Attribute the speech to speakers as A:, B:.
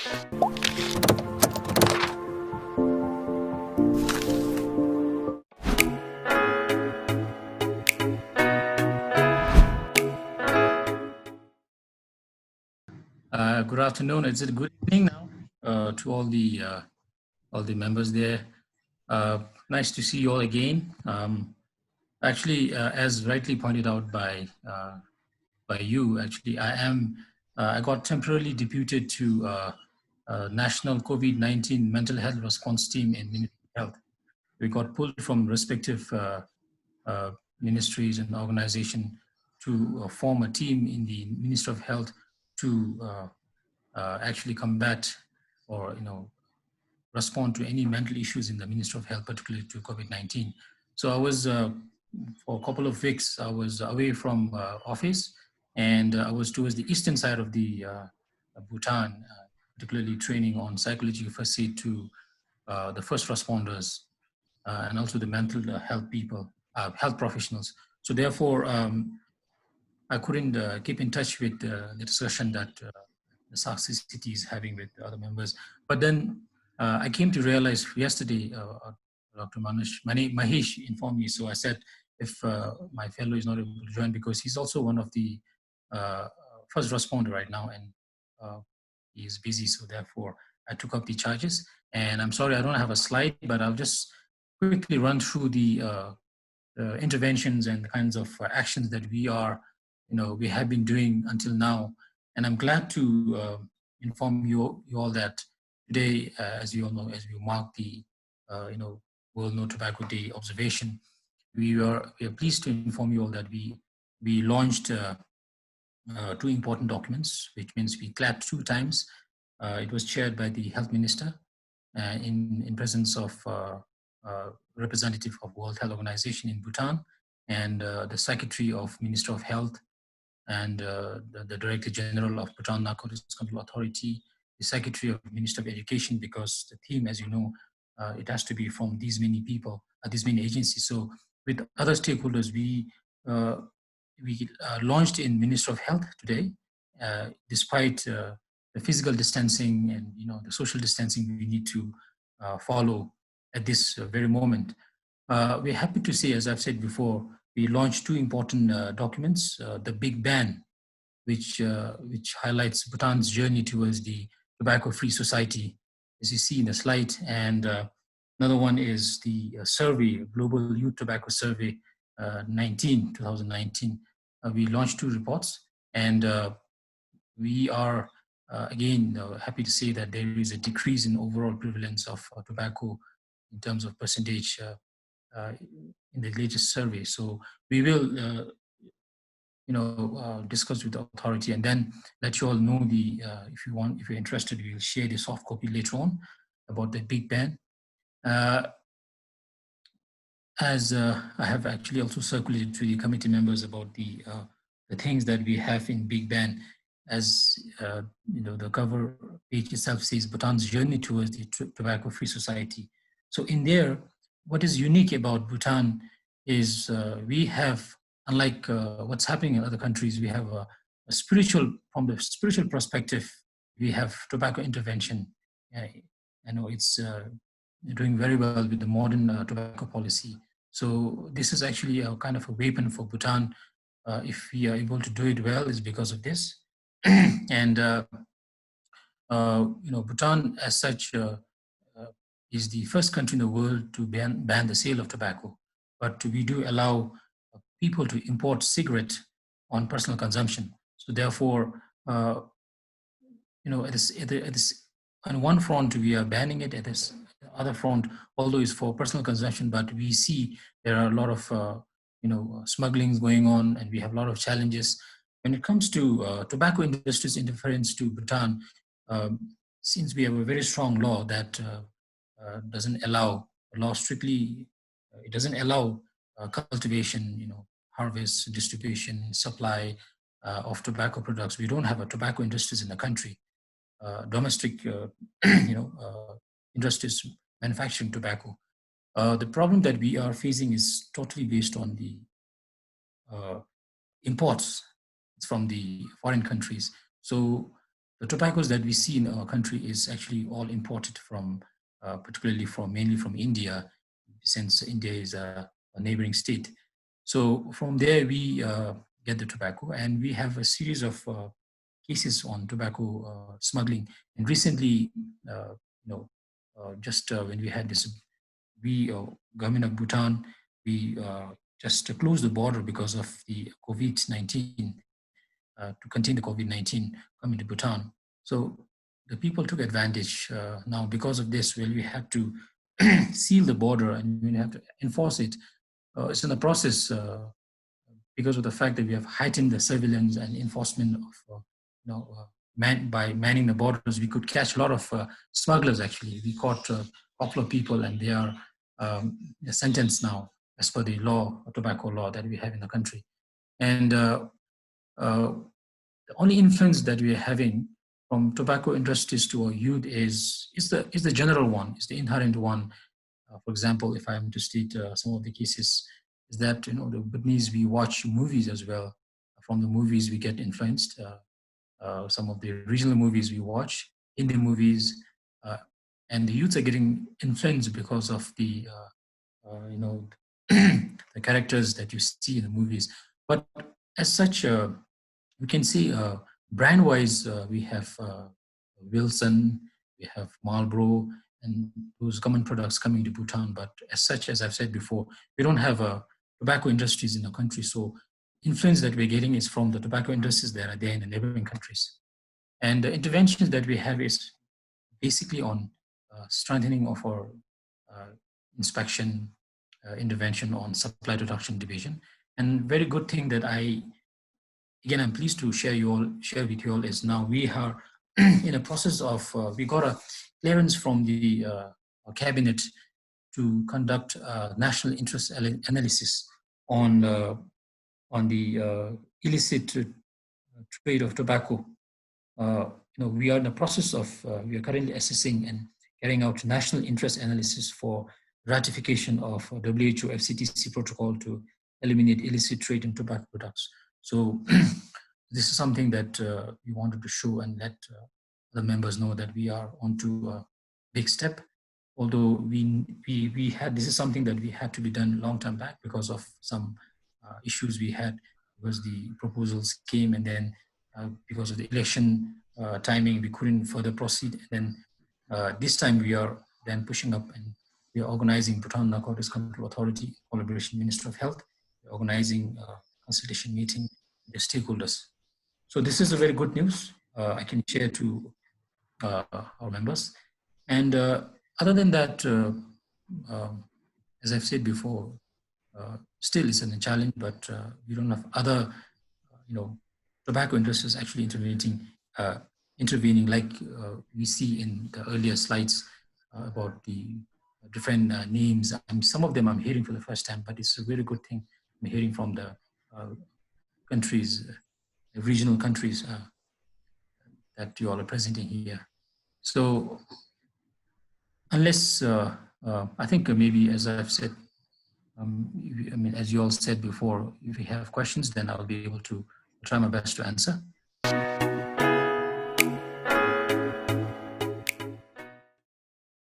A: Good afternoon. Is it good evening now to all the members there? Nice to see you all again. Actually, as rightly pointed out by you, actually, I got temporarily deputed to National COVID-19 Mental Health Response Team in Ministry of Health. We got pulled from respective uh, ministries and organization to form a team in the Ministry of Health to actually combat or respond to any mental issues in the Ministry of Health, particularly to COVID-19. So I was for a couple of weeks I was away from office, and I was towards the eastern side of the Bhutan, particularly training on psychological first aid to the first responders and also the mental health people, health professionals. So therefore, I couldn't keep in touch with the discussion that the SARC CCT is having with the other members. But then I came to realize yesterday, Dr. Mahesh informed me. So I said, if my fellow is not able to join, because he's also one of the first responder right now, and he is busy. So therefore, I took up the charges. And I'm sorry, I don't have a slide, but I'll just quickly run through the interventions and the kinds of actions that we have been doing until now. And I'm glad to inform you all that today, as you all know, as we mark the World No Tobacco Day observation, we are pleased to inform you all that we launched two important documents, which means we clapped 2 times. It was chaired by the Health Minister in presence of representative of World Health Organization in Bhutan, and the Secretary of Ministry of Health, and the Director General of Bhutan Narcotics Control Authority, the Secretary of Ministry of Education, because the theme, as you know, it has to be from these many people, these many agencies. So with other stakeholders, we launched in Ministry of Health today, despite the physical distancing and the social distancing we need to follow at this very moment. We're happy to say, as I've said before, we launched 2 important documents: the Big Ban, which highlights Bhutan's journey towards the tobacco-free society, as you see in the slide, and another one is the survey, Global Youth Tobacco Survey 2019. We launched 2 reports, and we are again happy to say that there is a decrease in overall prevalence of tobacco in terms of percentage in the latest survey. So we will discuss with the authority, and then let you all know if you're interested, we will share the soft copy later on about the Big Ban. As I have actually also circulated to the committee members about the things that we have in Big Ban. As the cover page itself says, Bhutan's journey towards the tobacco-free society. So in there, what is unique about Bhutan is we have, unlike what's happening in other countries, we have from the spiritual perspective, we have tobacco intervention. I know it's doing very well with the modern tobacco policy. So this is actually a kind of a weapon for Bhutan. If we are able to do it well, is because of this. And Bhutan, as such, is the first country in the world to ban the sale of tobacco. But we do allow people to import cigarette on personal consumption. So therefore, on one front we are banning it, at this other front, although it's for personal consumption, but we see there are a lot of smugglings going on, and we have a lot of challenges. When it comes to tobacco industry's interference to Bhutan, since we have a very strong law that doesn't allow, it doesn't allow cultivation, harvest, distribution, supply of tobacco products. We don't have a tobacco industries in the country. Domestic, industries manufacturing tobacco. The problem that we are facing is totally based on the imports from the foreign countries. So the tobaccos that we see in our country is actually all imported from, particularly mainly from India, since India is a neighboring state. So from there we get the tobacco, and we have a series of cases on tobacco smuggling. And recently, just when we had this, government of Bhutan, we just closed the border because of the COVID-19, to contain the COVID-19 coming to Bhutan. So the people took advantage. Now, because of this, well, we have to seal the border and we have to enforce it. It's in the process, because of the fact that we have heightened the surveillance and enforcement of, by manning the borders. We could catch a lot of smugglers. Actually, we caught a couple of people, and they are sentenced now as per the law, tobacco law that we have in the country. And the only influence that we are having from tobacco industries to our youth is the general one, is the inherent one. For example, if I am to state some of the cases, is that the Bhutanese, we watch movies as well. From the movies, we get influenced. Some of the regional movies we watch, Indian movies, and the youths are getting influenced because of the the characters that you see in the movies. But as such, we can see brand-wise, we have Wilson, we have Marlboro, and those common products coming to Bhutan. But as such, as I've said before, we don't have tobacco industries in the country. So influence that we're getting is from the tobacco industries that are there in the neighboring countries. And the interventions that we have is basically on strengthening of our inspection, intervention on supply reduction division. And very good thing that I'm pleased to share with you all is now we are in a process of, we got a clearance from the cabinet to conduct national interest analysis on the illicit trade of tobacco. We are in the process of, we are currently assessing and carrying out national interest analysis for ratification of WHO FCTC protocol to eliminate illicit trade in tobacco products. So this is something that we wanted to show and let the members know that we are onto a big step. Although this is something that we had to be done a long time back because of some issues we had, because the proposals came and then because of the election timing, we couldn't further proceed. And then this time we are then pushing up, and we are organizing Bhutan Narcotics Control Authority, collaboration Minister of Health, we're organizing a consultation meeting with the stakeholders. So this is a very good news I can share to our members. And other than that, as I've said before, still it's a challenge, but we don't have other, tobacco industries actually intervening like we see in the earlier slides about the different names. Some of them I'm hearing for the first time, but it's a very good thing I'm hearing from the countries, regional countries that you all are presenting here. So unless, I think maybe as I've said, as you all said before, if you have questions, then I'll be able to try my best to answer.